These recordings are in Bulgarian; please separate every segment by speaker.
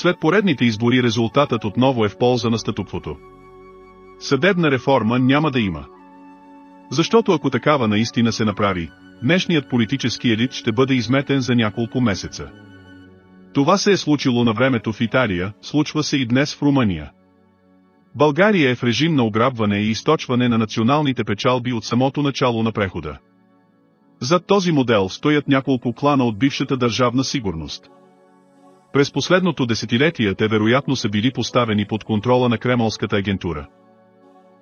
Speaker 1: След поредните избори резултатът отново е в полза на статуквото. Съдебна реформа няма да има. Защото ако такава наистина се направи, днешният политически елит ще бъде изметен за няколко месеца. Това се е случило на времето в Италия, случва се и днес в Румъния. България е в режим на ограбване и източване на националните печалби от самото начало на прехода. Зад този модел стоят няколко клана от бившата държавна сигурност. През последното десетилетие те вероятно са били поставени под контрола на кремълската агентура.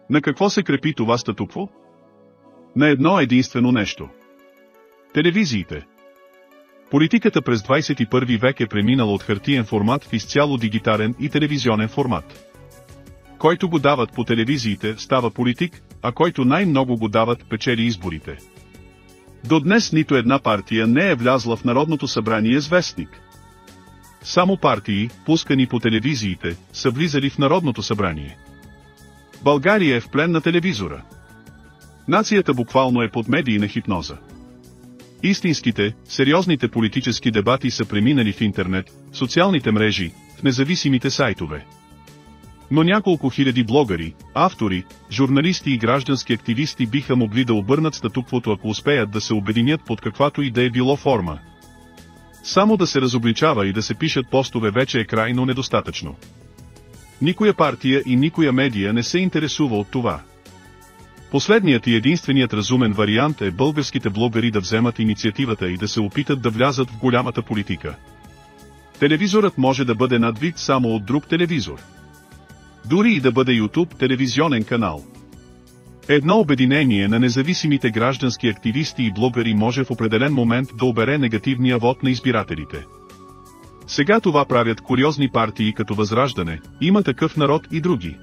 Speaker 1: На какво се крепи това статукво? На едно единствено нещо. Телевизиите. Политиката през 21 век е преминала от хартиен формат в изцяло дигитален и телевизионен формат. Който го дават по телевизиите, става политик, а който най-много го дават, печели изборите. До днес нито една партия не е влязла в Народното събрание с вестник. Само партии, пускани по телевизиите, са влизали в Народното събрание. България е в плен на телевизора. Нацията буквално е под медийна хипноза. Истинските, сериозните политически дебати са преминали в интернет, в социалните мрежи, в независимите сайтове. Но няколко хиляди блогъри, автори, журналисти и граждански активисти биха могли да обърнат статуквото, ако успеят да се обединят под каквато и да е било форма. Само да се разобличава и да се пишат постове вече е крайно недостатъчно. Никоя партия и никоя медия не се интересува от това. Последният и единственият разумен вариант е българските блогъри да вземат инициативата и да се опитат да влязат в голямата политика. Телевизорът може да бъде надвид само от друг телевизор. Дори и да бъде YouTube телевизионен канал. Едно обединение на независимите граждански активисти и блогъри може в определен момент да обере негативния вод на избирателите. Сега това правят куриозни партии като Възраждане, Има такъв народ и други.